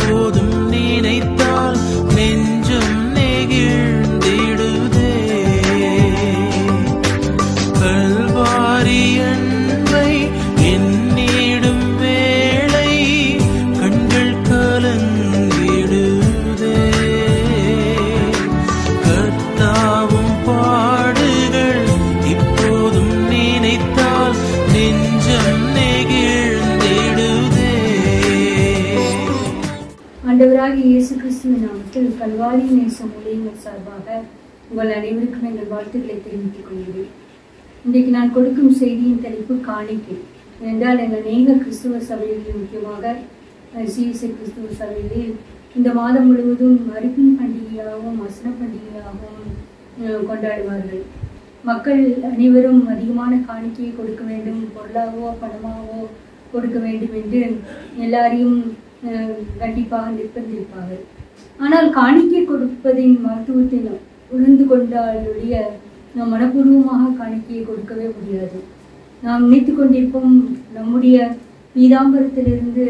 இப்போதும் நினைத்தால் நெஞ்சம் நெகிழ்ந்திடுதே. கல்வாரி அன்பை எண்ணிடும் வேளை கண்கள் கலங்கிடுதே. கர்த்தாவும் பாடுகள் இப்போதும் நினைத்தால் நெஞ்சம் நெகிழ்ந்திடுதே. ஆண்டவராகிய இயேசு கிறிஸ்துவின் நாமத்தில் கல்வாரி நேசம் ஊழியங்கள் சார்பாக உங்கள் அனைவருக்கும் எங்கள் வாழ்த்துக்களை தெரிவித்துக் கொள்கிறேன். இன்றைக்கு நான் கொடுக்கும் செய்தியின் தலைப்பு காணிக்கை. என்றால் எங்கள் அநேக கிறிஸ்துவ சபைகளில், முக்கியமாக சிஎஸ்ஐ கிறிஸ்துவ சபைகளில் இந்த மாதம் முழுவதும் அரிப்பின் பண்டிகையாகவும் வசன பண்டிகையாகவும் கொண்டாடுவார்கள். மக்கள் அனைவரும் அதிகமான காணிக்கையை கொடுக்க வேண்டும், பொருளாகவோ பணமாகவோ கொடுக்க வேண்டும் என்று எல்லாரையும் கண்டிப்பாக நிர்பந்திப்பார்கள். ஆனால் காணிக்கை கொடுப்பதின் மருத்துவத்தை உணர்ந்து கொண்டாலுடைய நாம் மனப்பூர்வமாக காணிக்கையை கொடுக்கவே முடியாது. நாம் நினைத்து கொண்டிருப்போம் நம்முடைய பீதாம்பரத்திலிருந்து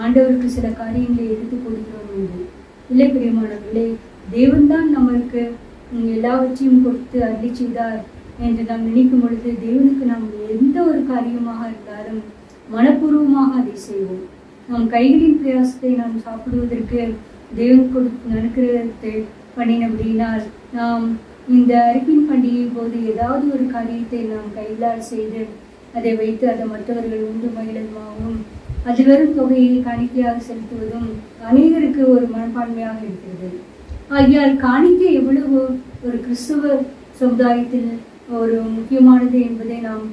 ஆண்டவருக்கு சில காரியங்களை எடுத்து கொடுக்கிறோம் என்று. இல்லை பிரியமானவர்களே, தேவன்தான் நம்மளுக்கு எல்லாவற்றையும் கொடுத்து அருளி செய்தார் என்று நாம் நினைக்கும் பொழுது தேவனுக்கு நாம் எந்த ஒரு காரியமாக இருந்தாலும் மனப்பூர்வமாக அதை செய்வோம். நம் கைகளின் பிரயாசத்தை நாம் சாப்பிடுவதற்கு தேவன் கொடுக்கும் அனுக்கிரகத்தை பண்ணினபடினால் நாம் இந்த அரிப்பின் பண்டிகை போது ஏதாவது ஒரு காரியத்தை நாம் கைகளால் செய்து அதை வைத்து அதை மற்றவர்கள் உண்டு மகிழமாகவும் அதில் வரும் தொகையை காணிக்கையாக செலுத்துவதும் அநேகருக்கு ஒரு மனப்பான்மையாக இருக்கிறது. ஆகியால் காணிக்கை எவ்வளவு ஒரு கிறிஸ்துவ சமுதாயத்தில் ஒரு முக்கியமானது என்பதை நாம்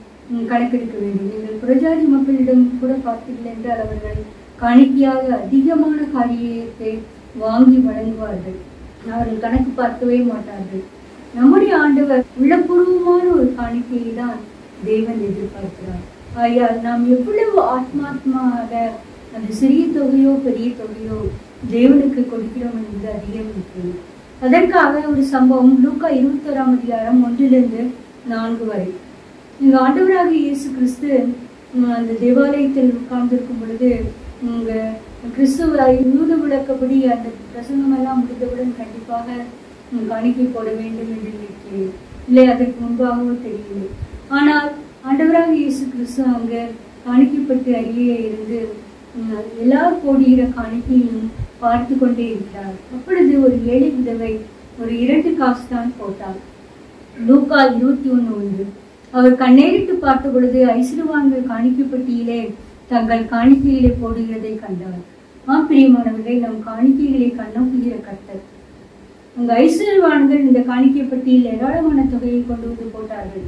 கணக்கெடுக்க வேண்டும். நீங்கள் புறஜாதி மக்களிடம் கூட பார்த்தீர்கள் என்றால் அவர்கள் காணிக்கையாக அதிகமான காரியத்தை வாங்கி வழங்குவார்கள். அவர்கள் கணக்கு பார்க்கவே மாட்டார்கள். நம்முடைய ஆண்டவர் உள்ளபூர்வமான ஒரு காணிக்கையை தான் தேவன் எதிர்பார்க்கிறார். ஆகையால் நாம் எவ்வளவு ஆத்மாத்மாக அந்த சிறிய தொகையோ பெரிய தொகையோ தேவனுக்கு கொடுக்கிறோம் என்பது அதிகம் முக்கியம். அதற்காக ஒரு சம்பவம் லூக்கா 21ஆம் அதிகாரம் 1-4 வரை. இங்க ஆண்டவராக இயேசு கிறிஸ்து அந்த தேவாலயத்தில் உட்கார்ந்திருக்கும் பொழுது இங்க கிறிஸ்துவ யூத விளக்கப்படி அந்த பிரசங்கம் எல்லாம் முடிந்தவுடன் கண்டிப்பாக காணிக்கை போட வேண்டும் என்று நினைக்கிறேன். இல்லை அதற்கு முன்பாகவோ தெரியவில்லை. ஆனால் ஆண்டவராக இயேசு கிறிஸ்து அங்கு காணிக்கைப்பட்டு அருகே இருந்து எல்லாரும் போடுகிற காணிக்கையும் பார்த்து கொண்டே இருக்கிறார். அப்பொழுது ஒரு ஏழை விதவை ஒரு 2 காசு தான் போட்டார். லூக்கா 21:1. அவர் கண்ணேறிட்டு பார்த்த பொழுது ஐஸ்வர்யவான்கள் காணிக்கைப்பட்டியிலே தங்கள் காணிக்கைகளை போடுகிறதை கண்டார். பிரியமானவர்களை, நம் காணிக்கைகளை கண்ணோக்குகிற கர்த்தர். அங்கு ஐஸ்வர்யவான்கள் இந்த காணிக்கைப்பட்டியில் ஏராளமான தொகையை கொண்டு வந்து போட்டார்கள்.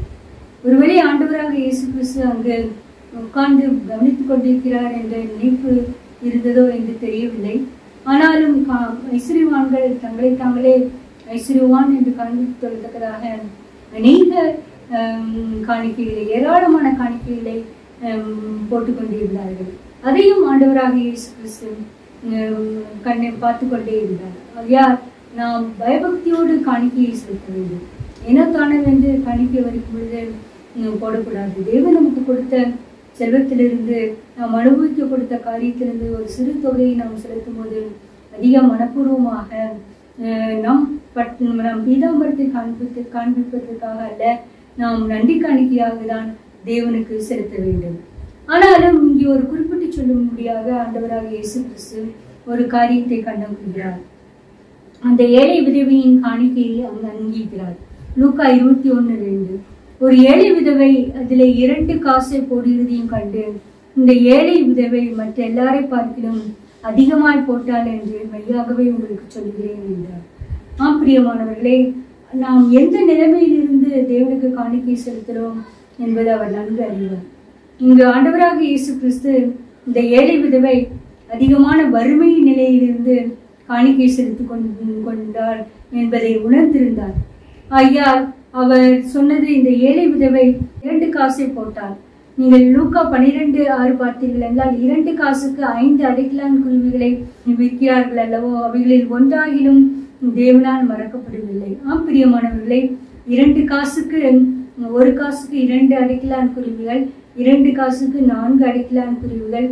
ஒருவேளை ஆண்டவராக இயேசு கிறிஸ்து அங்கு உட்கார்ந்து கவனித்துக் கொண்டிருக்கிறார் என்ற நினைப்பு இருந்ததோ என்று தெரியவில்லை. ஆனாலும் ஐஸ்வர்யவான்கள் தங்களை தாங்களே ஐஸ்வர்யவான் என்று காண்பித்துக் கொள்ளத்தக்கதாக அநேக காணிக்கைகளை, ஏராளமான காணிக்கைகளை போட்டுக் கொண்டிருந்தார்கள். அதையும் ஆண்டவராக இயேசு கிறிஸ்து கண்ணை பார்த்து கொண்டே இருந்தார். யார் நாம் பயபக்தியோடு காணிக்கையை செலுத்த வேண்டும். ஏனோ தானவென்று காணிக்கை வரைக்கும் பொழுது போடக்கூடாது. தேவன் நமக்கு கொடுத்த செல்வத்திலிருந்து, நாம் அனுபவிக்க கொடுத்த காரியத்திலிருந்து ஒரு சிறு தொகையை நாம் செலுத்தும் போது அதிக மனப்பூர்வமாக நம் பீதாம்பரத்தை காண்பிப்பதற்காக அல்ல, நாம் நன்றி காணிக்கையாக தான் தேவனுக்கு செலுத்த வேண்டும். ஆனாலும் இங்கே ஒரு குறிப்பிட்டு சொல்லும்படியாக ஆண்டவராக இயேசு கிறிஸ்து ஒரு காரியத்தை கண்டோக்குகிறார். அந்த ஏழை விதவையின் காணிக்கையை அங்கு அங்கீகிறார். லூக்கா 21:2. ஒரு ஏழை விதவை அதில் 2 காசை போடுகிறதையும் கண்டு இந்த ஏழை விதவை மற்ற எல்லாரை பார்க்கிலும் அதிகமாய் போட்டாள் என்று மெய்யாகவே உங்களுக்கு சொல்கிறேன் என்றார். பிரியமானவர்களே, நாம் எந்த நிலைமையிலிருந்து தேவனுக்கு காணிக்கை செலுத்துகிறோம் என்பதை அவர் நன்கு அறிவார். இங்கு ஆண்டவராக இயேசு கிறிஸ்து இந்த ஏழை விதவை அதிகமான வறுமை நிலையிலிருந்து காணிக்கை செலுத்திக் கொண்டார் என்பதை உணர்ந்திருந்தார். ஐயா அவர் சொன்னது, இந்த ஏழை விதவை 2 காசை போட்டார். நீங்கள் லூக்கா 12:6 பார்த்தீர்கள் என்றால் 2 காசுக்கு 5 அடைக்கலான் குருவிகளை விற்கிறார்கள் அல்லவோ, அவைகளில் ஒன்றாகிலும் தேவனால் மறக்கப்படவில்லை. பிரியமானவர்களை, 2 காசுக்கு 1 காசுக்கு 2 அடைக்கலான் குருவிகள், 2 காசுக்கு 4 அடைக்கலான் குருவிகள்,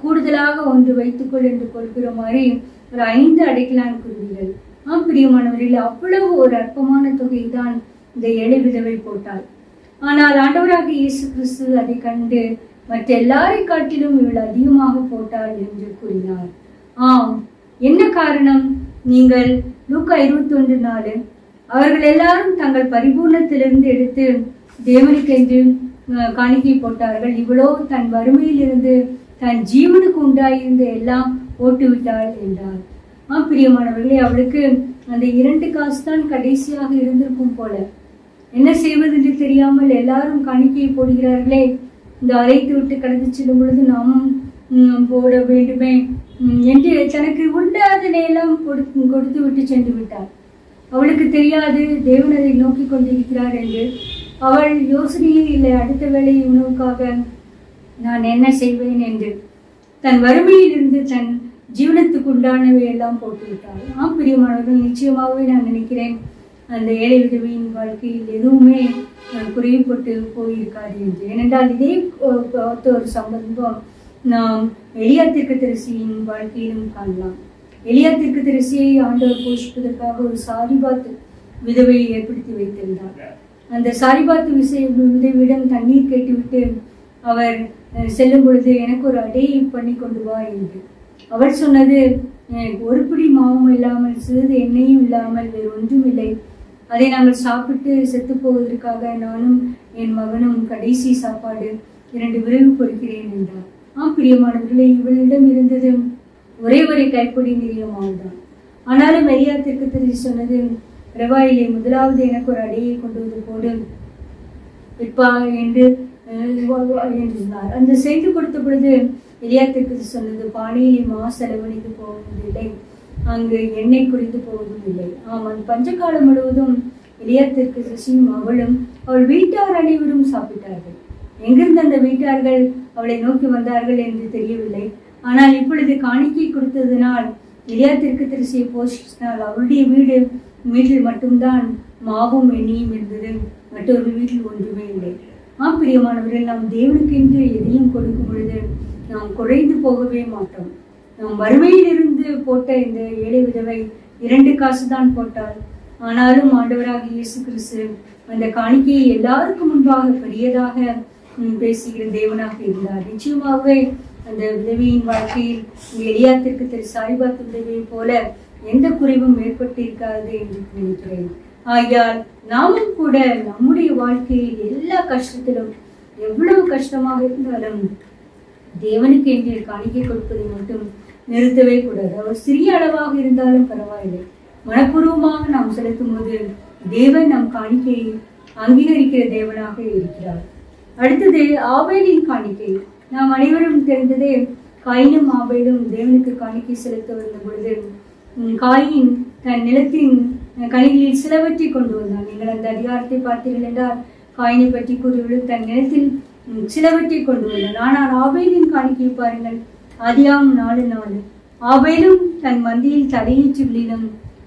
கூடுதலாக ஒன்று வைத்துக்கொள் என்று கொள்கிற மாதிரி ஒரு 5 அடைக்கலான் குருவிகள். பிரியமானவர்கள், அவ்வளவு ஒரு அற்பமான தொகை தான் இந்த ஏழை விதவை போட்டாள். ஆனால் ஆண்டவராக இயேசு கிறிஸ்து அதை கண்டு மற்ற எல்லாரை காட்டிலும் இவள் அதிகமாக போட்டாள் என்று கூறினார். என்ன காரணம்? நீங்கள் லூக்கா 21:4 அவர்கள் எல்லாரும் தங்கள் பரிபூர்ணத்திலிருந்து எடுத்து தேவனுக்கு என்று காணிக்கை போட்டார்கள். இவளோ தன் வறுமையில் இருந்து தன் ஜீவனுக்கு உண்டாயிருந்த எல்லாம் போட்டுவிட்டாள் என்றார். பிரியமானவர்களே, அவளுக்கு அந்த 2 காசு தான் கடைசியாக இருந்திருக்கும் போல. என்ன செய்வதென்று தெரியாமல் எல்லாரும் காணிக்கையை போடுகிறார்களே, இந்த அழைத்து விட்டு கடந்து செல்லும் பொழுது நாமும் போட வேண்டுமே என்று தனக்கு உண்டாதனையெல்லாம் கொடுத்து விட்டு சென்று விட்டார். அவளுக்கு தெரியாது தேவன் அதை நோக்கி கொண்டிருக்கிறார் என்று. அவள் யோசனையே இல்லை, அடுத்த வேளை உணவுக்காக நான் என்ன செய்வேன் என்று தன் வறுமையில் இருந்து தன் ஜீவனத்துக்கு உண்டானவை எல்லாம் போட்டுவிட்டாள். பிரியமானவர்கள், நிச்சயமாகவே நான் நினைக்கிறேன் அந்த ஏழை விதவையின் வாழ்க்கையில் எதுவுமே குறைவுபட்டு போயிருக்காது என்று. ஏனென்றால் இதே ஒரு சம்பந்தம் நாம் எலியா தீர்க்கதரிசியின் வாழ்க்கையிலும் காணலாம். எலியா தீர்க்கதரிசியை ஆண்டவர் போஷிப்பதற்காக ஒரு சாரிபாத் விதவையை ஏற்படுத்தி வைத்திருந்தார். அந்த சாரிபாத் விதவிடம் தண்ணீர் கேட்டுவிட்டு அவர் செல்லும் பொழுது எனக்கு ஒரு அடையை பண்ணி கொண்டு வா என்று. அவர் சொன்னது, ஒரு பிடி மாவும் இல்லாமல் சிறிது எண்ணெயும் இல்லாமல் வேறு ஒன்றும் இல்லை, அதை நாங்கள் சாப்பிட்டு செத்து போவதற்காக நானும் என் மகனும் கடைசி சாப்பாடு 2 விறகு பொறுக்கிறேன் என்றார். பிரியமானவர்களே, இவளிடம் இருந்தது ஒரே கைப்பொடி நிறைய மாவு தான். ஆனாலும் எலியா தீர்க்கதரிசி சொன்னது, ரவாயிலே முதலாவது எனக்கு ஒரு அடையை கொண்டு வந்து போடு விற்பா என்று சொன்னார். அந்த செய்து கொடுத்த பொழுது எலியா தீர்க்கதரிசி சொன்னது, பானையிலே மா செலவழித்து போவதில்லை, அங்கு எண்ணெய் குறித்து போவதும் இல்லை. அந்த பஞ்சகாலம் முழுவதும் எலியா தீர்க்கதரிசியும் அவளும் அவள் வீட்டார் அனைவரும் சாப்பிட்டார்கள். எங்கிருந்து அந்த வீட்டார்கள் அவளை நோக்கி வந்தார்கள் என்று தெரியவில்லை. ஆனால் இப்பொழுது காணிக்கை கொடுத்ததினால் எலியா தீர்க்கதரிசியை போஷித்தால் அவளுடைய வீட்டில் மட்டும்தான் மாவும் எண்ணெயும் இருந்தது, மற்றொரு வீட்டில் ஒன்றுமே இல்லை. பிரியமானவர்கள், நாம் தேவனுக்கு என்று எதையும் கொடுக்கும் பொழுது நாம் குறைந்து போகவே மாட்டோம். நாம் வறுமையில் இருந்து போட்ட இந்த ஏழை விதவை 2 காசு தான் போட்டாள். ஆனாலும் ஆண்டவராக இயேசு கிறிஸ்து அந்த காணிக்கையை எல்லாருக்கும் முன்பாக பெரியதாக பேசுகிற தேவனாக இருந்தார். நிச்சயமாகவே அந்த விதவியின் வாழ்க்கையில் எலியா தீர்க்கதரிசி சாரிபாத் விதவையை போல எந்த குறைவும் ஏற்பட்டிருக்காது என்று நினைக்கிறேன். ஆகையால் நாமும் கூட நம்முடைய வாழ்க்கையில் எல்லா கஷ்டத்திலும் எவ்வளவு கஷ்டமாக இருந்தாலும் தேவனுக்கு என்று காணிக்கை கொடுப்பதை மட்டும் நிறுத்தவே கூடாது. அவர் சிறிய அளவாக இருந்தாலும் பரவாயில்லை, மனப்பூர்வமாக நாம் செலுத்தும் போது தேவன் நம் காணிக்கையை அங்கீகரிக்கிற தேவனாக இருக்கிறார். அடுத்தது ஆபேலின் காணிக்கை. நாம் அனைவரும் தெரிந்ததே, காயினும் ஆபேலும் தேவனுக்கு காணிக்கை செலுத்த வந்த பொழுது காயின் தன் நிலத்தின் கனிகளில் சிலவற்றை கொண்டு வந்தான். நீங்கள் அந்த அதிகாரத்தை பார்த்தீர்கள் என்றால் காயினை பற்றி கூறிவிடும், தன் நிலத்தில் சிலவற்றை கொண்டு வந்தான். ஆனால் ஆபேலின் காணிக்கை பாருங்கள், ஆதியாகமம் 4:4 ஆபேலும் தன் மந்தியில் தலையீற்றுகளிலும்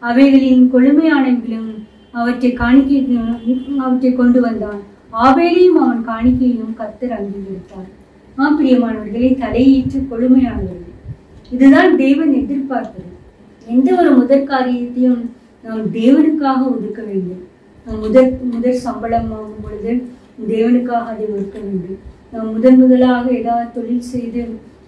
அவைகளின் கொழுமையானவிலும் அவற்றை கொண்டு வந்தான். ஆபேலையும் அவன் காணிக்கையும் கர்த்தர் அங்கீகரித்தார். பிரியமானவர்களே, தலையீற்று கொழுமையானவர்கள், இதுதான் தேவன் எதிர்பார்ப்பது. எந்த ஒரு முதற் காரியத்தையும் நாம் தேவனுக்காக ஒதுக்க வேண்டும். நாம் முதற் சம்பளம் வாங்கும் பொழுது தேவனுக்காக அதை ஒதுக்க வேண்டும். நாம் முதலாக ஏதாவது தொழில் செய்து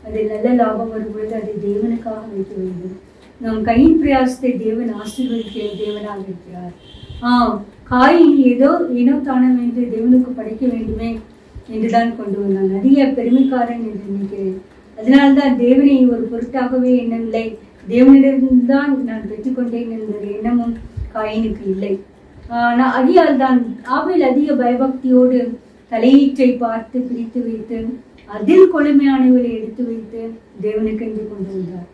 அதில் நல்ல லாபம் வரும் பொழுது அதை தேவனுக்காக வைக்க வேண்டும். நம் கையின் பிரயாசத்தை தேவன் ஆசீர்வதிக்கிற தேவனாக இருக்கிறார். காயின் ஏனோ தானம் என்று தேவனுக்கு படைக்க வேண்டுமே என்றுதான் கொண்டு வந்தான். அதிக பெருமைக்காரன் என்று நினைக்கிறேன். அதனால்தான் தேவனை ஒரு பொருட்டாகவே எண்ணவில்லை, தேவனிடம்தான் நான் பெற்றுக்கொண்டேன் என்ற எண்ணமும் காயினுக்கு இல்லை. அதிகால் தான் ஆபேல் அதிக பயபக்தியோடு தலையீற்றை பார்த்து பிரித்து வைத்து அதில் கொழுமையானவர்களை எடுத்து வைத்து தேவனுக்கு என்று கொண்டு வந்தார்.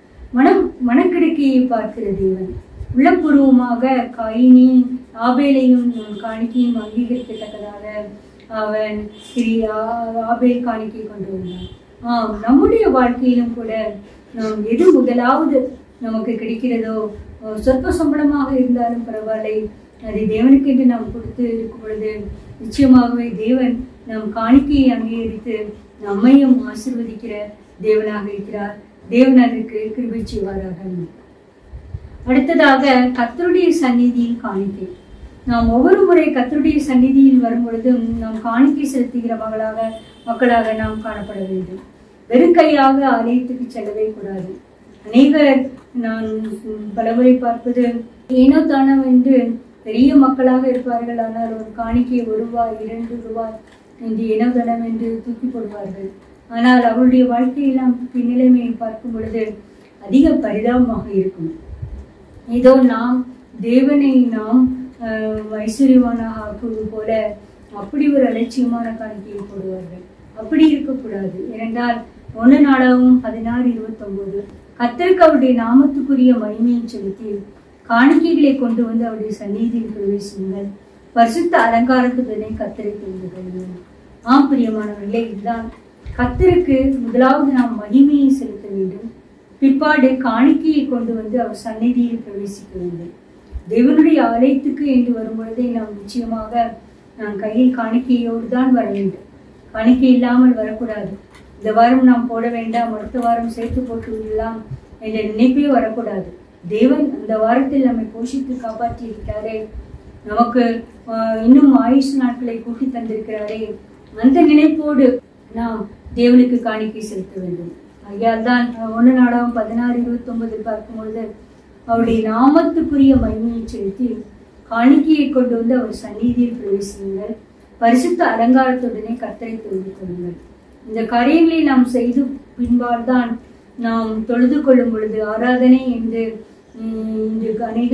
மனக்கிடக்கையை பார்க்கிற தேவன் உள்ளபூர்வமாக காயினையும் ஆபேலையும் காணிக்கையும் அங்கீகரிக்கத்தக்கதாக அவன் ஆபேல் காணிக்கை கொண்டு வந்தான். நம்முடைய வாழ்க்கையிலும் கூட நாம் எது முதலாவது நமக்கு கிடைக்கிறதோ, சொற்ப சம்பளமாக இருந்தாலும் பரவாயில்லை, அதை தேவனுக்கு என்று நாம் கொடுத்து இருக்கும் பொழுது நிச்சயமாகவே தேவன் நம் காணிக்கையை அங்கீகரித்து நம்மையும் ஆசீர்வதிக்கிற தேவனாக இருக்கிறார். தேவன் அதற்கு கிருபை செய்வாராக. அடுத்ததாக கர்த்தருடைய சந்நிதியில் காணிக்கை. நாம் ஒவ்வொரு முறை கர்த்தருடைய சந்நிதியில் வரும் பொழுதும் நாம் காணிக்கை செலுத்துகிற மக்களாக நாம் காணப்பட வேண்டும். வெறுங்கையாக ஆலயத்துக்கு செல்லவே கூடாது. அநேகர் நான் பலமுறை பார்ப்பது ஏனோ தானோ என்று பெரிய மக்களாக இருப்பார்கள். ஆனால் ஒரு காணிக்கை ரூபாய் 2 ரூபாய் என்று ஏனோ தானம் என்று தூக்கி போடுவார்கள். ஆனால் அவருடைய வாழ்க்கையெல்லாம் பின்னிலைமையை பார்க்கும் பொழுது அதிக பரிதாபமாக இருக்கும். ஏதோ நாம் தேவனை நாம் ஐஸ்வர்யவானாக ஆக்குவது போல அப்படி ஒரு அலட்சியமான காணிக்கையை போடுவார்கள். அப்படி இருக்கக்கூடாது. ஏனென்றால் 1 நாளாகவும் 16:29 கர்த்தருக்கு அவருடைய நாமத்துக்குரிய மகிமையை செலுத்தி காணிக்கைகளை கொண்டு வந்து அவருடைய சந்நிதியில் பிரவேசியுங்கள், பரிசுத்த அலங்காரத்துடனே கர்த்தரை தெரிந்து கொள்ளுங்கள். ஆம் பிரியமானவர்களே, இதுதான் கர்த்தருக்கு முதலாவது நாம் மகிமையை செலுத்த வேண்டும். பிற்பாடு காணிக்கையை கொண்டு வந்து அவர் சந்நிதியில் பிரவேசிக்க வேண்டும். தேவனுடைய ஆலயத்துக்கு என்று வரும்பொழுதே நாம் நிச்சயமாக நாம் கையில் காணிக்கையோடு தான் வர வேண்டும். காணிக்கை இல்லாமல் வரக்கூடாது. இந்த வாரம் நாம் போட வேண்டாம், அடுத்த வாரம் சேர்த்து போட்டு விடலாம் என்ற நினைப்பே வரக்கூடாது. தேவன் அந்த வாரத்தில் நம்மை போஷித்து காப்பாற்றி இருக்கிறாரே, நமக்கு இன்னும் ஆயுஷ் நாட்களை கூட்டி தந்திருக்கிறாரே, அந்த நினைப்போடு நாம் தேவனுக்கு காணிக்கை செலுத்த வேண்டும். ஆகையால் தான் 1 நாளாகவும் 16:29 பார்க்கும்பொழுது அவருடைய நாமத்துக்குரிய மகிமையை செலுத்தி காணிக்கையை கொண்டு வந்து அவர் சந்நிதியில் பிரவேசியுங்கள், பரிசுத்த அலங்காரத்துடனே கர்த்தரை தொழுது கொள்ளுங்கள். இந்த காரியங்களை நாம் செய்து பின்பால் தான் நாம் தொழுது கொள்ளும் பொழுது ஆராதனை என்று இன்று அநேக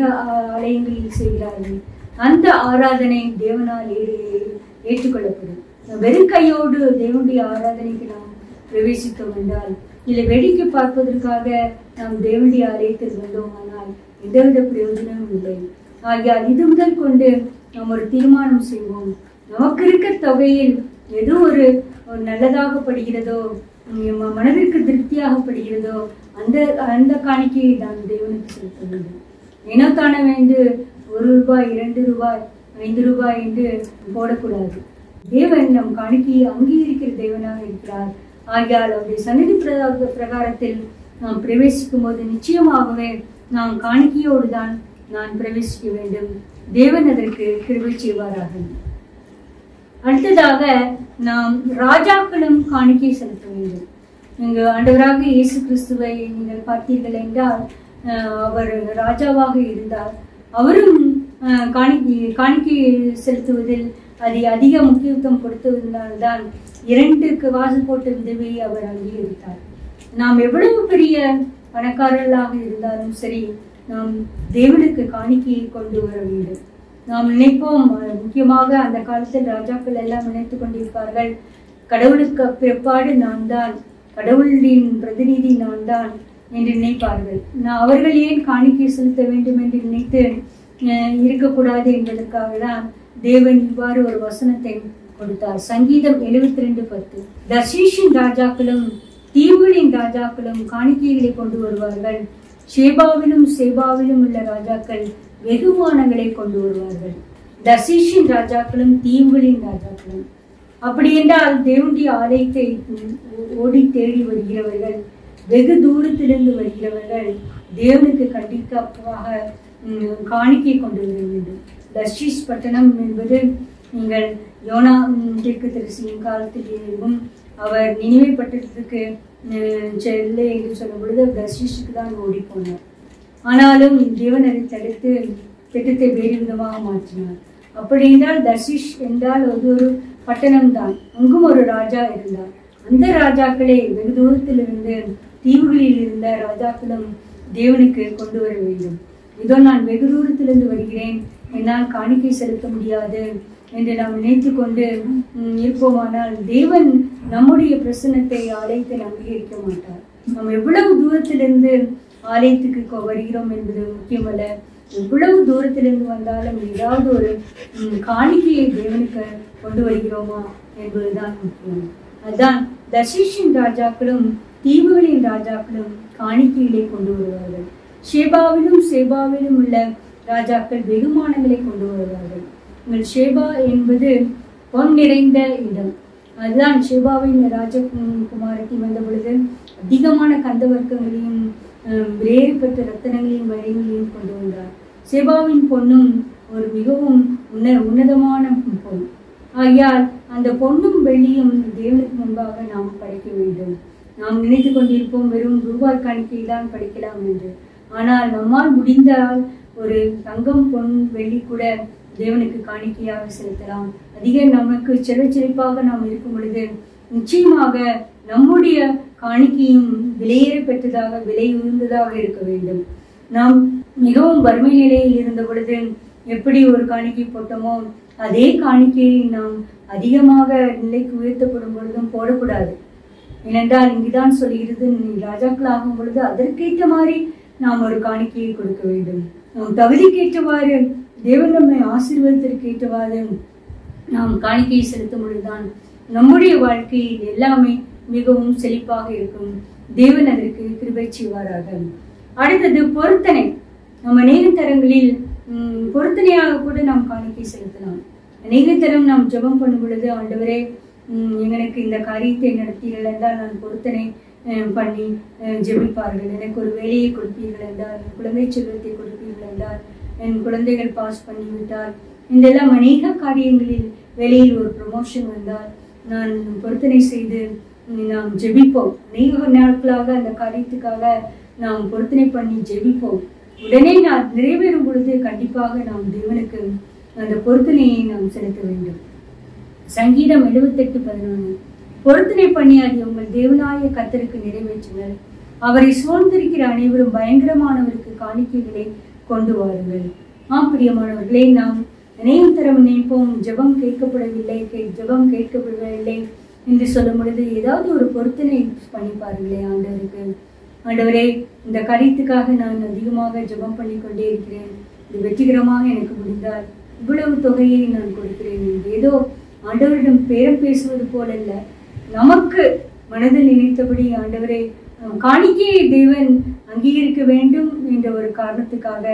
ஆலயங்களில் செய்கிறார்கள். அந்த ஆராதனை தேவனால் ஏற்றுக்கொள்ளப்படும். வெறும் கையோடு தேவனுடைய ஆராதனைக்கு நாம் பிரவேசித்தோம் என்றால், இல்லை வேடிக்கை பார்ப்பதற்காக நாம் தேவனுடைய ஆலயத்தில் வந்தோம் ஆனால் எந்தவித பிரயோஜனமும் இல்லை. ஆகையால் இது முதல் கொண்டு நாம் ஒரு தீர்மானம் செய்வோம். நமக்கு இருக்க தொகையில் எது ஒரு நல்லதாகப்படுகிறதோ, மனதிற்கு திருப்தியாகப்படுகிறதோ அந்த காணிக்கையை நாம் தேவனுக்கு செலுத்த வேண்டும். ஏனோ தானே வேண்டு 1 ரூபாய் 2 ரூபாய் 5 ரூபாய் என்று போடக்கூடாது. தேவன் நம் காணிக்கையை அங்கீகரிக்கிற தேவனாக இருக்கிறார். ஆகையால் அவருடைய சந்நிதி பிரகாரத்தில் நாம் பிரவேசிக்கும் போது நிச்சயமாகவே நாம் காணிக்கையோடு தான் நான் பிரவேசிக்க வேண்டும். தேவன் அதற்கு கிருபை செய்வாராக. அடுத்ததாக நாம் ராஜாக்களும் காணிக்கை செலுத்த வேண்டும். இங்கு ஆண்டவராக இயேசு கிறிஸ்துவை நீங்கள் பார்த்தீர்கள் என்றால் அவர் ராஜாவாக இருந்தார். அவரும் காணிக்கை செலுத்துவதில் அதிக முக்கியத்துவம் கொடுத்ததினால்தான் 2 வாசல் போட்ட விதவையை அவர் அங்கீகரித்தார். நாம் எவ்வளவு பெரிய பணக்காரர்களாக இருந்தாலும் சரி, நாம் தேவனுக்கு காணிக்கையை கொண்டு வர வேண்டும். நாம் நினைப்போம், முக்கியமாக அந்த காலத்தில் ராஜாக்கள் எல்லாம் நினைத்து கொண்டிருப்பார்கள், கடவுளுக்கு பிற்பாடு நான் தான், கடவுளின் பிரதிநிதி நான் தான் என்று நினைப்பார்கள். அவர்கள் ஏன் காணிக்கை செலுத்த வேண்டும் என்று நினைத்து இருக்கக்கூடாது என்பதற்காக தான் தேவன் இவ்வாறு ஒரு வசனத்தை கொடுத்தார். சங்கீதம் 72:10 தர்ஷீஷின் ராஜாக்களும் தீவுகளின் ராஜாக்களும் காணிக்கைகளை கொண்டு வருவார்கள், ஷேபாவிலும் சேபாவிலும் உள்ள ராஜாக்கள் வெகுமானங்களை கொண்டு வருவார்கள். தர்ஷீஷின் ராஜாக்களும் தீவுகளின் ராஜாக்களும். அப்படி என்றால் தேவனுடைய ஆலயத்தை ஓடி தேடி வருகிறவர்கள், வெகு தூரத்திலிருந்து வருகிறவர்கள் தேவனுக்கு கண்டிப்பாக காணிக்கை கொண்டு வர வேண்டும். தர்ஷீஷ் பட்டணம் என்பது நீங்கள் யோனா தீர்க்கதரிசியின் காலத்திலும் அவர் நினைவை பட்டணத்துக்கு செல்ல என்று சொல்லும் பொழுது தர்ஷீஷுக்கு தான் ஓடி போனார். ஆனாலும் தேவன் அதை தடுத்து திட்டத்தை வேறு விதமாக மாற்றினார். அப்படி என்றால் தர்ஷீஷ் என்றால் ஒரு பட்டணம் தான். அங்கும் ஒரு ராஜா இருந்தார். அந்த ராஜாக்களை வெகு தூரத்திலிருந்து தீவுகளில் இருந்த ராஜாக்களும் தேவனுக்கு கொண்டு வர வேண்டும். இதோ நான் வெகு தூரத்திலிருந்து வருகிறேன், என்னால் காணிக்கை செலுத்த முடியாது என்று நாம் நினைத்து கொண்டு இருப்போமானால் தேவன் நம்முடைய பிரசன்னத்தை ஆலயத்தில் அங்கீகரிக்க மாட்டார். நாம் எவ்வளவு தூரத்திலிருந்து ஆலயத்துக்கு வருகிறோம் என்பது முக்கியமல்ல, எவ்வளவு தூரத்திலிருந்து வந்தாலும் ஏதாவது ஒரு காணிக்கையை தேவனுக்கு கொண்டு வருகிறோமா என்பதுதான் முக்கியம். அதுதான் தர்ஷீஷின் ராஜாக்களும் தீவுகளின் ராஜாக்களும் காணிக்கைகளை கொண்டு வருவார்கள். ஷேபாவிலும் சேபாவிலும் உள்ள ராஜாக்கள் வெகுமானங்களை கொண்டு வருவார்கள். உங்கள் ஷேபா என்பது பொன் நிறைந்த இடம். அதுதான் ஷேபாவின் ராஜகுமாரத்தி வந்த பொழுது அதிகமான கந்த வர்க்கங்களையும் விலையேறப்பட்ட ரத்தனங்களையும் வளையங்களையும் கொண்டு வந்தார். சேபாவின் பொண்ணும் ஒரு மிகவும் உன்னதமான பொன். ஆகையால் அந்த பொன்னும் வெள்ளியும் தேவனுக்கு முன்பாக நாம் படைக்க வேண்டும். நாம் நினைத்து கொண்டிருப்போம் வெறும் ரூபாய் காணிக்கையை தான் படைக்கலாம் என்று. ஆனால் நம்மால் முடிந்தால் ஒரு தங்கம், பொன், வெள்ளி கூட தேவனுக்கு காணிக்கையாக செலுத்தலாம். அதிக நமக்கு செல்வச்செழிப்பாக நாம் இருக்கும் பொழுது நிச்சயமாக நம்முடைய காணிக்கையும் விலையேற பெற்றதாக, விலை உயர்ந்ததாக இருக்க வேண்டும். நாம் மிகவும் வறுமை நிலையில் இருந்த பொழுது எப்படி ஒரு காணிக்கை போட்டோமோ அதே காணிக்கையை நாம் அதிகமாக நிலைக்கு உயர்த்தப்படும் பொழுதும் போடக்கூடாது. ஏனென்றால் இங்குதான் சொல்கிறது, நீ ராஜாக்கள் ஆகும் பொழுது அதற்கேற்ற மாதிரி நாம் ஒரு காணிக்கையை கொடுக்க வேண்டும். நம் தகுதிக்கேற்றவாறு தேவன் நம்மை ஆசீர்வாதத்திற்கேற்றவாறு நாம் காணிக்கையை செலுத்தும் பொழுதுதான் நம்முடைய வாழ்க்கையில் எல்லாமே மிகவும் செழிப்பாக இருக்கும். தேவன் அதற்கு கிருபை செய்வாராக. அடுத்தது பொருத்தனை. நம்ம அநேக தரங்களில் பொருத்தனையாக கூட நாம் காணிக்கை செலுத்தலாம். அநேக தரம் நாம் ஜெபம் பண்ணும் பொழுது, ஆண்டவரே எங்களுக்கு இந்த காரியத்தை நடத்தீர்கள் என்றால் நான் பொருத்தனை பண்ணி ஜெபிப்பார்கள். எனக்கு ஒரு வேலையை கொடுப்பீர்கள் என்றால், என் குழந்தை செல்வத்தை கொடுப்பீர்கள் என்றால், என் குழந்தைகள் பாஸ் பண்ணிவிட்டால், இதெல்லாம் அநேக காரியங்களில் வேலையில் ஒரு ப்ரமோஷன் வந்தால் நான் பொருத்தனை செய்து நாம் ஜெபிப்போம். அநேக நாட்களாக அந்த காரியத்துக்காக நாம் பொருத்தனை பண்ணி ஜெபிப்போம். உடனே நான் நிறைவேறும் பொழுது கண்டிப்பாக நாம் தேவனுக்கு அந்த பொருத்தனையை நாம் செலுத்த வேண்டும். சங்கீதம் 78:11. பொருத்தனை பண்ணி அதை உங்கள் தேவனாய கர்த்தருக்கு நிறைவேற்றுங்கள். அவரை சூழ்ந்திருக்கிற அனைவரும் பயங்கரமானவருக்கு காணிக்கைகளை கொண்டு வாருங்கள். பிரியமானவர்களே, நாம் அநேகம் தரம் நினைப்போம் ஜெபம் கேட்கப்படவில்லை என்று சொல்லும் பொழுது ஏதாவது ஒரு பொருத்தனை பண்ணி பாருங்களே. ஆண்டவருக்கு, ஆண்டவரே இந்த காரியத்துக்காக நான் அதிகமாக ஜெபம் பண்ணி கொண்டே இருக்கிறேன், இது வெற்றிகரமாக எனக்கு முடிந்தால் இவ்வளவு தொகையை நான் கொடுக்கிறேன். ஏதோ ஆண்டவரிடம் பேரம் பேசுவது போலல்ல, நமக்கு மனதில் நினைத்தபடி ஆண்டவரே காணிக்கையை தேவன் அங்கீகரிக்க வேண்டும் என்ற ஒரு காரணத்துக்காக,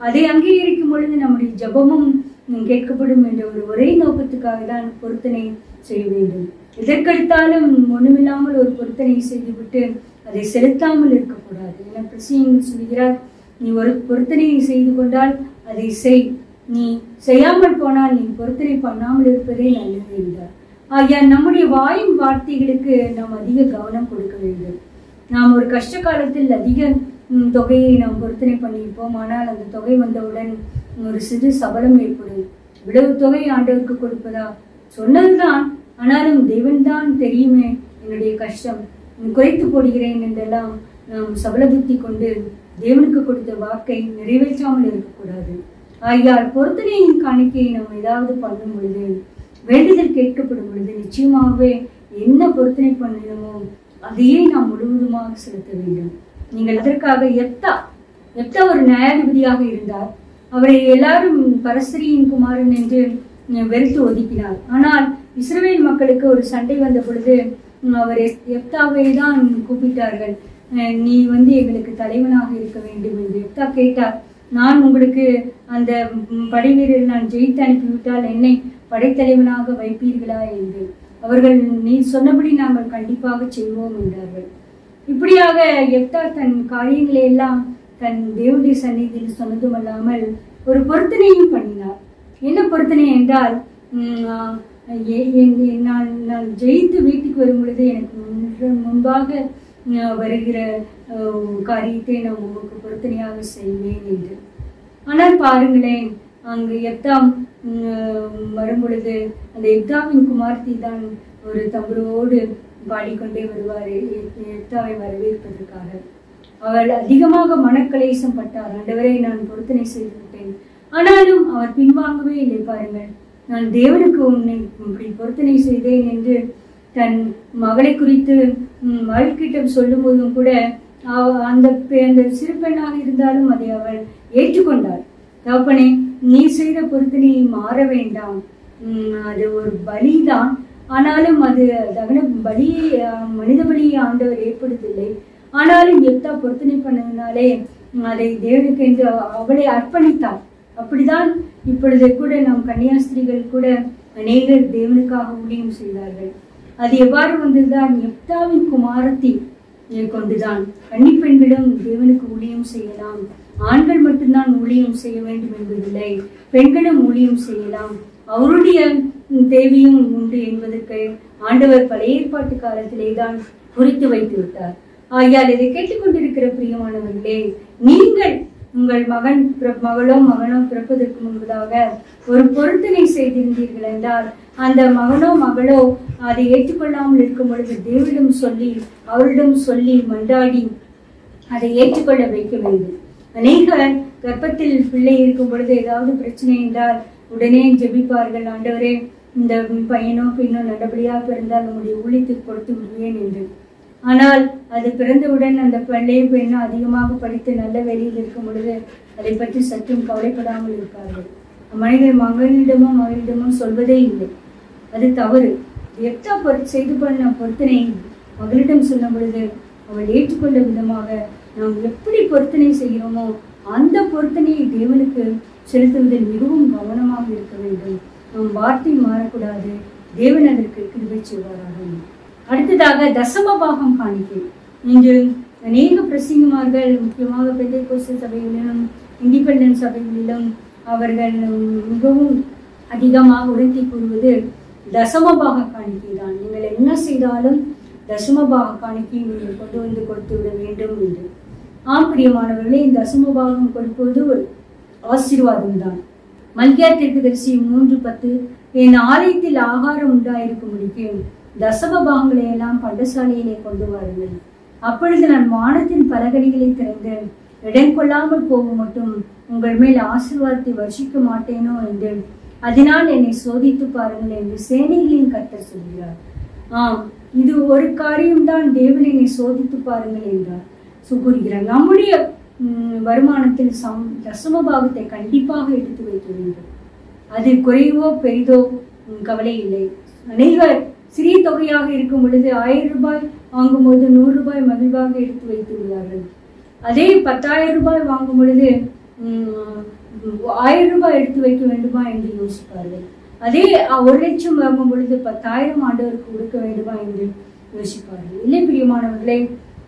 அதை அங்கீகரிக்கும் பொழுது நம்முடைய ஜெபமும் கேட்கப்படும் என்ற ஒரே நோக்கத்துக்காக தான் பொருத்தனை செய்ய வேண்டும். எதற்கெடுத்தாலும் ஒண்ணுமில்லாமல் ஒரு பொருத்தனை செய்துவிட்டு அதை செலுத்தாமல் இருக்கக்கூடாது. என பிரசிங் சொல்கிறார், நீ ஒரு பொருத்தனையை செய்து கொண்டால் அதை செய், நீ செய்யாமல் போனால் நீ பொருத்தனை பண்ணாமல் இருப்பதே நல்லது என்றார். ஆகையால் நம்முடைய வாயின் வார்த்தைகளுக்கு நாம் அதிக கவனம் கொடுக்க வேண்டும். நாம் ஒரு கஷ்ட காலத்தில் அதிக தொகையை நாம் பொருத்தனை பண்ணியிருப்போம். ஆனால் அந்த தொகை வந்தவுடன் ஒரு சிறு சபலம் ஏற்படும். இவ்வளவு தொகை ஆண்டவருக்கு கொடுப்பதா? சொன்னதுதான், ஆனாலும் தேவன் தான் தெரியுமே என்னுடைய கஷ்டம், குறைத்து போடுகிறேன் என்றெல்லாம் நாம் சபல புத்தி கொண்டு தேவனுக்கு கொடுத்த வாக்கை நிறைவேற்றாமல் இருக்கக்கூடாது. ஆகையால் பொருத்தனையின் காணிக்கையை நாம் ஏதாவது பண்ணும் பொழுது, வேண்டுதல் கேட்கப்படும் பொழுது நிச்சயமாகவே என்ன பொருத்தனை பண்ணணுமோ அதையே நாம் முழுவதுமாக செலுத்த வேண்டும். நீங்கள் அதற்காக எப்தா ஒரு நியாயாதிபதியாக இருந்தார். அவரை எல்லாரும் பரஸ்திரியின் குமாரன் என்று வெறுத்து ஒதுக்கினார். ஆனால் இஸ்ரவேல் மக்களுக்கு ஒரு சண்டை வந்த பொழுது அவர் எப்தாவை தான் கூப்பிட்டார்கள். நீ எங்களுக்கு தலைவனாக இருக்க வேண்டும் என்று எப்தா கேட்டார். நான் உங்களுக்கு அந்த படை வீரர் நான் ஜெயித்து அனுப்பிவிட்டால் என்னை படைத்தலைவனாக வைப்பீர்களா என்று. அவர்கள் நீ சொன்னபடி நாங்கள் கண்டிப்பாக செய்வோம் என்றார்கள். இப்படியாக எப்தா தன் காரியங்களை எல்லாம் தன் தேவனுடைய சந்நிதியில் சொன்னதுமல்லாமல் ஒரு பொருத்தனையும் பண்ணினார். என்ன பொருத்தனை என்றால், நான் ஜெயித்து வீட்டுக்கு வரும் பொழுது எனக்கு முன்பாக வருகிற காரியத்தை நான் உங்களுக்கு பொருத்தனையாக செய்வேன் என்று. ஆனால் பாருங்களேன், அங்கு எப்தாம் வரும் பொழுது அந்த எப்தாவின் குமார்த்தி தான் ஒரு தம்புரோடு பாடிக்கொண்டே வருவார் எப்தாவை வரவேற்பதற்காக. அவள் அதிகமாக மனக்கலேசம் பட்டார். ஆண்டவரை நான் பொருத்தனை செய்து விட்டேன். ஆனாலும் அவர் பின்வாங்கவே இல்லை. பாருங்கள், நான் தேவனுக்கு உன்னை இப்படி பொருத்தனை செய்தேன் என்று தன் மகளை குறித்து மகள்கிட்ட சொல்லும் போதும் கூட அந்த சிறு பெண்ணாக இருந்தாலும் அதை அவள் ஏற்றுக்கொண்டாள். தகப்பனே, நீ செய்த பொருத்தனையை மாற வேண்டாம், அது ஒரு பலிதான், ஆனாலும் அது தகன பலியை மனித பலியை ஆண்டவர் ஏற்படுத்தவில்லை. ஆனாலும் எப்தா பொருத்தனை பண்ணதுனாலே அதை தேவனுக்கு என்று அவளை அர்ப்பணித்தாள். அப்படிதான் இப்பொழுது கூட நம் கன்னியாஸ்திரிகள் கூட அநேகர் தேவனுக்காக ஊழியம் செய்தார்கள். அது எவ்வாறு வந்ததுதான், எப்தாவின் குமாரத்தி கொண்டுதான் கன்னிப்பெண்களும் தேவனுக்கு ஊழியம் செய்யலாம். ஆண்கள் மட்டும்தான் ஊழியம் செய்ய வேண்டும் என்பதில்லை, பெண்களும் ஊழியம் செய்யலாம். அவருடைய தேவையும் உண்டு என்பதற்கு ஆண்டவர் பழைய ஏற்பாட்டு காலத்திலே தான் குறித்து வைத்து விட்டார். ஆகையால் இதை கேட்டுக்கொண்டிருக்கிற பிரியமானவர்களே, நீங்கள் உங்கள் மகளோ மகனோ பிறப்பதற்கு முன்பதாக ஒரு பொருத்தனை செய்திருந்தீர்கள் என்றால் அந்த மகனோ மகளோ அதை ஏற்றுக்கொள்ளாமல் இருக்கும் பொழுது தேவனிடம் சொல்லி அவரிடம் சொல்லி மன்றாடி அதை ஏற்றுக்கொள்ள வைக்க வேண்டும். அநேகர் கர்ப்பத்தில் பிள்ளை இருக்கும் பொழுது ஏதாவது பிரச்சனை என்றால் உடனே ஜெபிப்பார்கள், ஆண்டவரே இந்த பையனோ பெண்ணோ நல்லபடியாக பிறந்தால் உங்களுடைய ஊழியத்துக்கு கொடுத்து விடுவேன் என்று. ஆனால் அது பிறந்தவுடன் அந்த பிள்ளையோ பெண்ணோ அதிகமாக படித்து நல்ல வேலையில் இருக்கும் பொழுது அதை பற்றி சற்றும் கவலைப்படாமல் இருப்பார்கள். மனிதர் மகளிடமோ மகளிடமோ சொல்வதே இல்லை, அது தவறு. செய்து பண்ண பொருத்தனை மகளிடம் சொல்லும் பொழுது அவள் ஏற்றுக்கொண்ட விதமாக நாம் எப்படி பொருத்தனை செய்கிறோமோ அந்த பொருத்தனையை தேவனுக்கு செலுத்துவதில் மிகவும் கவனமாக இருக்க வேண்டும். நம் வார்த்தை மாறக்கூடாது. தேவன் அதற்கு கிருபை செய்வாராக. அடுத்ததாக தசம பாகம் காணிக்கை. இன்று அநேக பிரசங்கமார்கள் முக்கியமாக பெந்தைக்கோஸ்து சபைகளிலும் இண்டிபெண்டன்ட் சபைகளிலும் அவர்கள் மிகவும் அதிகமாக உறுதி கூறுவது தசமபாக காணிக்கை தான். நீங்கள் என்ன செய்தாலும் தசமபாக காணிக்கை நீங்கள் கொண்டு வந்து கொடுத்து விட வேண்டும் என்று. பிரியமானவர்களே, இந்த தசமபாகம் கொடுப்பது ஒரு ஆசீர்வாதம் தான். மல்கியா தீர்க்கதரிசி 3:10 என் ஆலயத்தில் ஆகாரம் உண்டாயிருக்கும்படிக்கு தசமபாகங்களை எல்லாம் பண்டசாலையிலே கொண்டு வாருங்கள். அப்பொழுது நான் வானத்தின் பலகணிகளை திறந்து இடம் கொள்ளாமல் போகும் மட்டும் உங்கள் மேல் ஆசீர்வாதத்தை வர்ஷிக்க மாட்டேனோ என்று அதனால் என்னை சோதித்து பாருங்கள் என்று சேனைகளின் கர்த்தர் சொல்கிறார். இது ஒரு காரியம்தான், தேவன் என்னை சோதித்து பாருங்கள் என்றார் கூறுகிறார். நம்முடைய வருமானத்தில் தசமபாகத்தை கண்டிப்பாக எடுத்து வைக்க வேண்டும். அது குறைவோ பெரிதோ கவலை இல்லை. அநேகர் சிறிய தொகையாக இருக்கும் பொழுது 1000 ரூபாய் வாங்கும்போது 100 ரூபாய் மகிழ்வாக எடுத்து வைத்து விடுவார்கள். அதே 10,000 ரூபாய் வாங்கும் பொழுது 1000 ரூபாய் எடுத்து வைக்க வேண்டுமா என்று யோசிப்பார்கள். அதே 1 லட்சம் வாங்கும் பொழுது 10,000 ஆண்டவருக்கு கொடுக்க வேண்டுமா என்று யோசிப்பார்கள். இல்லை பிரியமானவர்களே,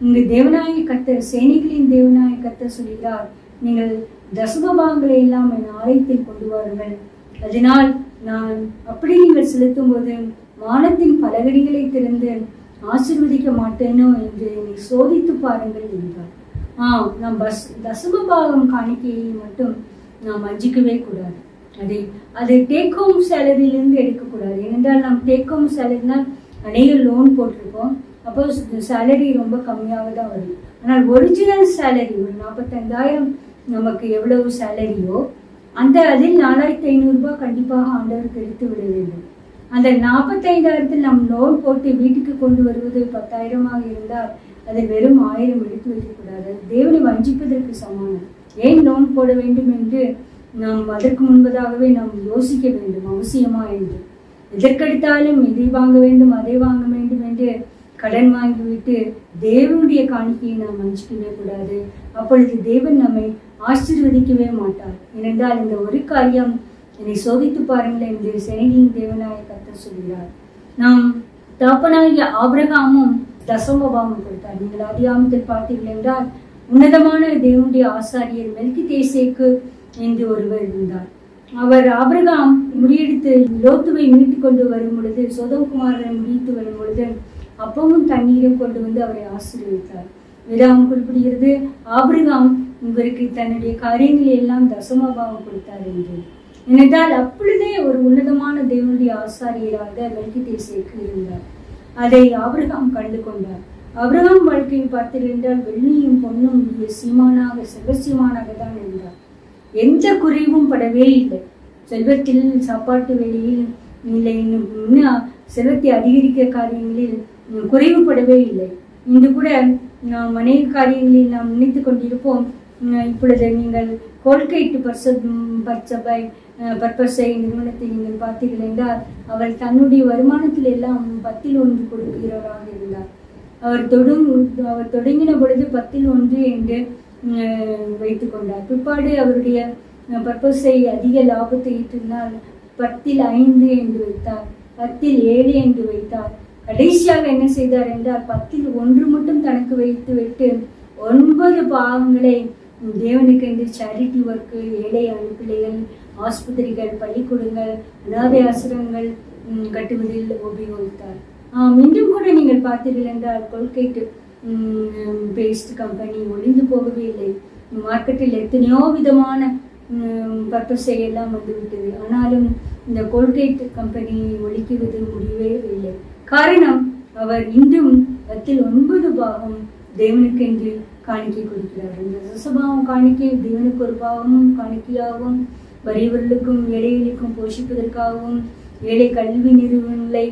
இங்கு தேவனாய கர்த்தர், சேனைகளின் தேவனாய கர்த்தர் சொல்கிறார், நீங்கள் தசமபாகங்களை எல்லாம் என் ஆலயத்தில் கொண்டு வாருங்கள். அதனால் நான் அப்படி நீங்கள் செலுத்தும் போது வானத்தின் பலகடிகளை திறந்து ஆசீர்வதிக்க மாட்டேனோ என்று என்னை சோதித்து பாருங்கள் என்றார். நாம் தசமபாகம் காணிக்கையை மட்டும் நாம் வஞ்சிக்கவே கூடாது. அது டேக் ஹோம் சேலரியிலிருந்து எடுக்கக்கூடாது. ஏனென்றால் நாம் டேக் ஹோம் சேலரினால் அநேக லோன் போட்டிருக்கோம். அப்போ சேலரி ரொம்ப கம்மியாக தான் வரும். ஆனால் ஒரிஜினல் சேலரி ஒரு 45,000 நமக்கு எவ்வளவு சேலரியோ அதில் 4,500 ரூபாய் கண்டிப்பாக ஆண்டவருக்கு எடுத்து விட வேண்டும். அந்த 45,000 நாம் லோன் போட்டு வீட்டுக்கு கொண்டு வருவது 10,000 இருந்தால் அதில் வெறும் 1000 எடுத்து வைக்கக்கூடாது. தேவனை வஞ்சிப்பதற்கு சமானம். ஏன் லோன் போட வேண்டும் என்று நாம் அதற்கு முன்பதாகவே நாம் யோசிக்க வேண்டும், அவசியமா என்று. எதற்கெடுத்தாலும் இதை வாங்க வேண்டும் அதை வாங்க வேண்டும் என்று கடன் வாங்கிவிட்டு தேவனுடைய காணிக்கையை நாம் வஞ்சிக்கவே கூடாது. அப்பொழுது தேவன் நம்மை ஆசீர்வதிக்கவே மாட்டார். ஏனென்றால் இந்த ஒரு காரியம் என்னை சோதித்து பாருங்கள் என்று சேனைகளின் தேவனாய கர்த்தர் சொல்கிறார். நாம் தகப்பனாகிய ஆபிரகாமும் தசமபாகம் கொடுத்தார். நீங்கள் ஆதியாகமத்தில் பார்த்தீர்கள் என்றால் உன்னதமான தேவனுடைய ஆசாரியர் மெல்கிதேசேக்கு என்று ஒருவர் இருந்தார். அவர் ஆபிரகாம் முறியடித்து லோத்துவை மீட்டு கொண்டு வரும் பொழுது, சோதோம்குமாரனை முடித்து வரும் பொழுது அப்பவும் தண்ணீரும் கொண்டு வந்து அவரை ஆசீர்வதித்தார். வேதாகம் குறிப்பிடுகிறது, ஆபிரகாம் இவருக்கு தன்னுடைய காரியங்களை எல்லாம் தசமபாகம் கொடுத்தார் என்று. ஏனென்றால் அப்பொழுதே ஒரு உன்னதமான தேவனுடைய ஆசாரியராக மெல்கிதேசேக்கு இருந்தார். அதை ஆபிரகாம் கண்டு கொண்டார். ஆபிரகாம் வாழ்க்கையை பார்த்தீர்கள், வெள்ளியும் பொன்னும் சீமானாக செல்வசீமானாக தான் இருந்தார். எந்த குறைவும் படவே இல்லை. செல்வத்தில், சாப்பாட்டு வேலையில் இல்லை, இன்னும் செல்வத்தை அதிகரிக்க காரியங்களில் குறைவுபடவே இல்லை. இன்று கூட நாம் அநேக காரியங்களில் நாம் நினைத்து கொண்டிருப்போம். இப்பொழுது நீங்கள் கோல்கேட் பர்பஸை நிறுவனத்தை நீங்கள் பார்த்தீர்கள் என்றால் அவர் தன்னுடைய வருமானத்தில் எல்லாம் 10 1 கொடுக்கிறவராக இருந்தார். அவர் தொடங்கின பொழுது 10 1 என்று வைத்துக் கொண்டார். பிற்பாடு அவருடைய பர்பஸை அதிக லாபத்தை ஈட்டினால் 10 5 என்று வைத்தார், 10 7 என்று வைத்தார். கடைசியாக என்ன செய்தார் என்றால் 10ல் 1 மட்டும் தனக்கு வைத்து விட்டு 9 பாகங்களை தேவனுக்கு என்று சேரிட்டி ஒர்க்கு, ஏழை பிள்ளைகள், ஆஸ்பத்திரிகள், பள்ளிக்கூடங்கள், அனாதை ஆசிரமங்கள் கட்டுவதில் உபயோகித்தார். இன்னும் கூட நீங்கள் பார்த்தீர்கள் என்றால் கோல்கேட் பேஸ்ட் கம்பெனி ஒளிந்து போகவே இல்லை. மார்க்கெட்டில் எத்தனையோ விதமான பர்பஸை எல்லாம் வந்துவிட்டது. ஆனாலும் இந்த கோல்கேட் கம்பெனி ஒழிக்குவது முடியவே இல்லை. காரணம், அவர் இன்றும் 10ல் 9 பாகம் தேவனுக்கு என்று காணிக்கை கொடுக்கிறார். இந்த தசபாகம் காணிக்கை தேவனுக்கு ஒரு பாகமும் காணிக்கையாகவும், வறியவர்களுக்கும் ஏழைகளுக்கும் போஷிப்பதற்காகவும், ஏழை கல்வி நிறுவனங்களை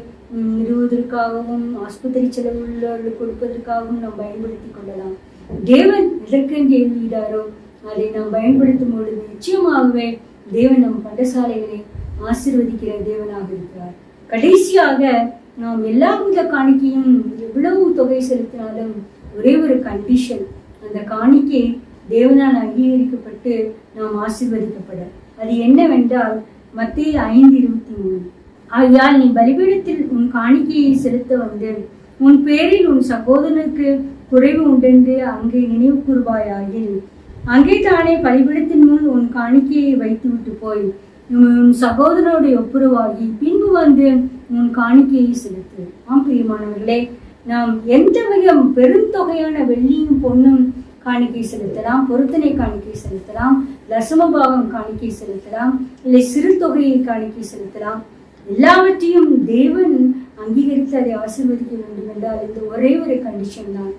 நிறுவுவதற்காகவும், ஆஸ்பத்திரி செலவுள்ளவர்களுக்கு கொடுப்பதற்காகவும் நாம் பயன்படுத்தி கொள்ளலாம். தேவன் எதற்கென்று எழுதுகிறாரோ அதை நாம் பயன்படுத்தும் பொழுது நிச்சயமாகவே தேவன் நம் பண்டசாலைகளை ஆசீர்வதிக்கிற தேவனாக இருக்கிறார். கடைசியாக நாம் எல்லா வித காணிக்கையும் எவ்வளவு தொகை செலுத்தினாலும் ஒரே ஒரு கண்டிஷன், அந்த காணிக்கை தேவனால் அங்கீகரிக்கப்பட்டு நாம் ஆசீர்வதிக்கப்பட. அது என்னவென்றால் மத்தேயு 5:23, ஆகையால் நீ பலிபீடத்தில் உன் காணிக்கையை செலுத்த வந்து உன் பேரில் உன் சகோதரனுக்கு குறைவு உண்டென்று அங்கே நினைவு கூறுவாயாகில் அங்கே தானே பலிபீடத்தின் முன் உன் காணிக்கையை வைத்துவிட்டு போய் உன் சகோதரனுடைய ஒப்புரவாகி பின்பு வந்து உன் காணிக்கையை செலுத்து. பிரியமானவர்களே, நாம் எந்த மிக பெருந்தொகையான வெள்ளியும் பொண்ணும் காணிக்கை செலுத்தலாம், பொருத்தனை காணிக்கை செலுத்தலாம், தசமபாகம் காணிக்கை செலுத்தலாம், இல்லை சிறு தொகையை காணிக்கை செலுத்தலாம். எல்லாவற்றையும் தேவன் அங்கீகரித்து அதை ஆசீர்வதிக்க வேண்டும் என்றால் இந்த ஒரே ஒரு கண்டிஷன் தான்.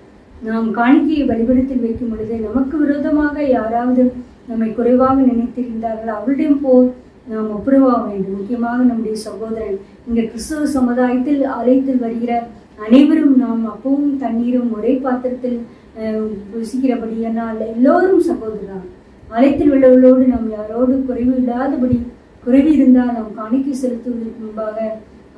நாம் காணிக்கையை பலிபீடத்தில் வைக்கும் பொழுது நமக்கு விரோதமாக யாராவது நம்மை குறைவாக நினைத்திருந்தார்கள், அவரிடம் போல் நாம் ஒப்புரவாக வேண்டும். முக்கியமாக நம்முடைய சகோதரன், இங்கே கிறிஸ்தவ சமுதாயத்தில் ஆலயத்தில் வருகிற அனைவரும் நாம் அப்பவும் தண்ணீரும் ஒரே பாத்திரத்தில் ருசிக்கிறபடியானால் எல்லோரும் சகோதரன். ஆலயத்தில் உள்ளவர்களோடு நாம் யாரோடு குறைவு இல்லாதபடி, குறைவு இருந்தால் நாம் காணிக்கை செலுத்துவதற்கு முன்பாக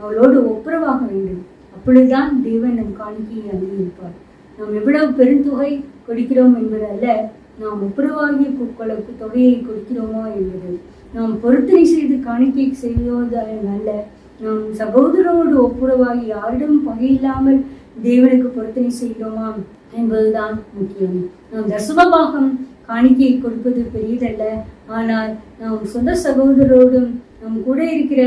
அவளோடு ஒப்புரவாக வேண்டும். அப்பொழுதுதான் தேவன் நம் காணிக்கையை அங்கீகரிப்பார். நாம் எவ்வளவு பெருந்தொகை கொடுக்கிறோம் என்பது அல்ல, நாம் ஒப்புரவாகிய தொகையை கொடுக்கிறோமா என்பது. நாம் பொருத்தனை செய்து காணிக்கை செய்வது அல்ல, நாம் சகோதரோடு ஒப்புரவாகி யாரிடம் பகையில்லாமல் தேவனுக்கு பொருத்தனை செய்கிறோமா என்பதுதான் முக்கியம். நாம் தசமபாகம் காணிக்கையை கொடுப்பது பெரியதல்ல, ஆனால் நாம் சொந்த சகோதரோடும் நம் கூட இருக்கிற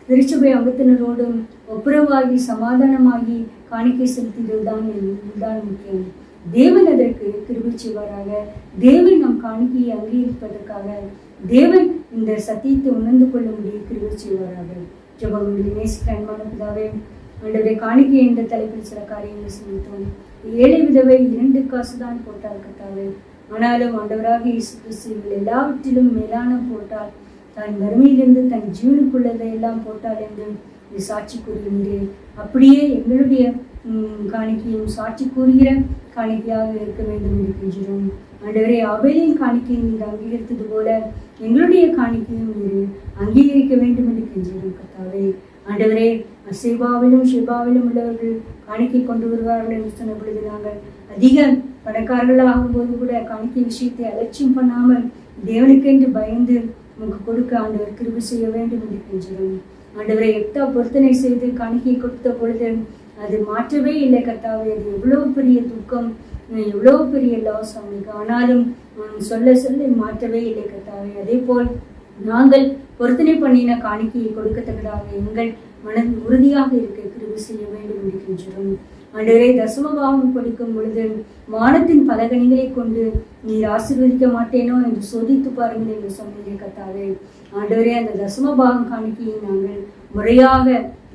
திருச்சபை அங்கத்தினரோடும் ஒப்புரவாகி சமாதானமாகி காணிக்கை செலுத்துவதுதான் முக்கியம். தேவன் அதற்கு கிருபை செய்வாராக. தேவன் நம் காணிக்கையை அங்கீகரிப்பதற்காக தேவன் இந்த சத்தியத்தை உணர்ந்து கொள்ளும்படி கிருபை செய்வாராக. ஜெபம். நேசிக்கிற அன்பான பிதாவே, ஆண்டவரே, காணிக்கை என்ற தலைப்பில் சில காரியங்களை செலுத்தோம். ஏழை விதவை 2 காசு தான் போட்டால் கர்த்தாவே, ஆனாலும் ஆண்டவராக இயேசு கிறிஸ்து எல்லாவற்றிலும் மேலான போட்டால், தன் வறுமையிலிருந்து தன் ஜீவனுக்குள்ளதை எல்லாம் போட்டால் என்று சாட்சி கூறுகிறீரே, அப்படியே எங்களுடைய காணிக்கையும் சாட்சி கூறுகிற காணிக்கையாக இருக்க வேண்டும் என்று கெஞ்சுகிறோம். ஆண்டவரே, ஆபேலின் காணிக்கையை நீர் அங்கீகரித்தது போல எங்களுடைய காணிக்கையும் நீர் அங்கீகரிக்க வேண்டும் என்று கெஞ்சுகிறோம் கர்த்தாவே. ஆண்டவரே, சேபாவிலும் ஷெபாவிலும் உள்ளவர்கள் காணிக்கை கொண்டு வருவார்கள் என்று சொன்ன பொழுது நாங்கள் அதிக பணக்காரர்கள் ஆகும்போது கூட காணிக்கை விஷயத்தை அலட்சியம் பண்ணாமல் தேவனுக்கென்று பயந்து உங்களுக்கு கொடுக்க ஆண்டவர் கிருபை செய்ய வேண்டும் என்று கெஞ்சுகிறோம். ஆண்டவரை எப்தா பொருத்தனை செய்து காணிக்கை கொடுத்த பொழுது அது மாற்றவே இல்லை கர்த்தாவே. அது எவ்வளவு பெரிய துக்கம், எவ்வளவு பெரிய லாஸ் அவனுக்கு. ஆனாலும் சொல்ல சொல்ல மாற்றவே இல்லை கர்த்தாவே. அதே போல் நாங்கள் பொருத்தனை பண்ணின காணிக்கையை கொடுக்கத்தக்கதாக எங்கள் மனம் உறுதியாக இருக்க கிருபை செய்ய வேண்டும் என்று கெஞ்சுகிறோம். ஆண்டவரே, தசமபாகம் கொடுக்கும் பொழுது வானத்தின் பலகணிகளை கொண்டு நீர் ஆசீர்வதிக்க மாட்டேனோ என்று சோதித்து பாருங்கள் என்று சொன்னீரே கர்த்தாவே. ஆண்டவரே, அந்த தசமபாகம் காணிக்கையை நாங்கள் முறையாக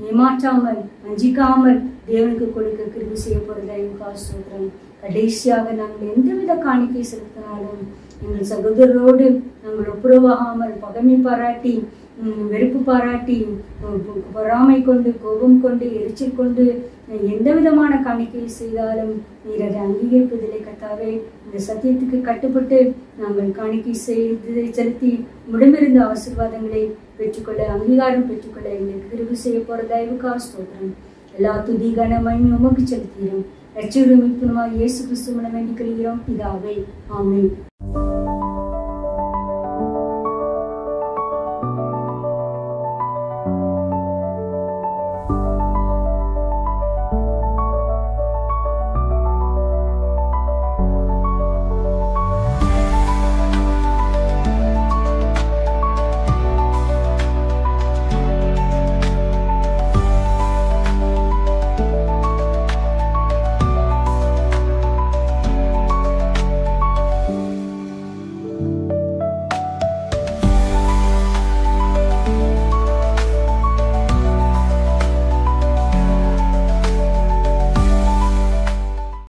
ஏமாற்றாமல் வஞ்சிக்காமல் தேவனுக்கு கொடுக்க கிருபை செய்ய போறதாக சோதரம். கடைசியாக நாங்கள் எந்தவித காணிக்கை செலுத்தினாலும் எங்கள் சகோதரரோடு நாங்கள் ஒப்புரவாகாமல் பகைமை பாராட்டி, வெறுப்பு பாராட்டி, பொறாமை கொண்டு, கோபம் கொண்டு, எரிச்சல் கொண்டு எந்த விதமான காணிக்கையை செய்தாலும் நீர் அதை அங்கீகரிப்பதில்லை கர்த்தாவே. இந்த சத்தியத்துக்கு கட்டுப்பட்டு நாங்கள் காணிக்கை செய்து செலுத்தி முடிமிருந்த ஆசீர்வாதங்களை பெற்றுக்கொள்ள, அங்கீகாரம் பெற்றுக்கொள்ள எங்களுக்கு கிருபை செய்ய போற தயவுக்காக ஸ்தோத்திரம். எல்லா துதி கனமையும் உமக்கு செலுத்துகிறோம். ரட்சகரும் மீட்பருமாகிய இயேசு கிறிஸ்து மூலம் வேண்டிக் கொள்கிறோம் பிதாவே. ஆமென்.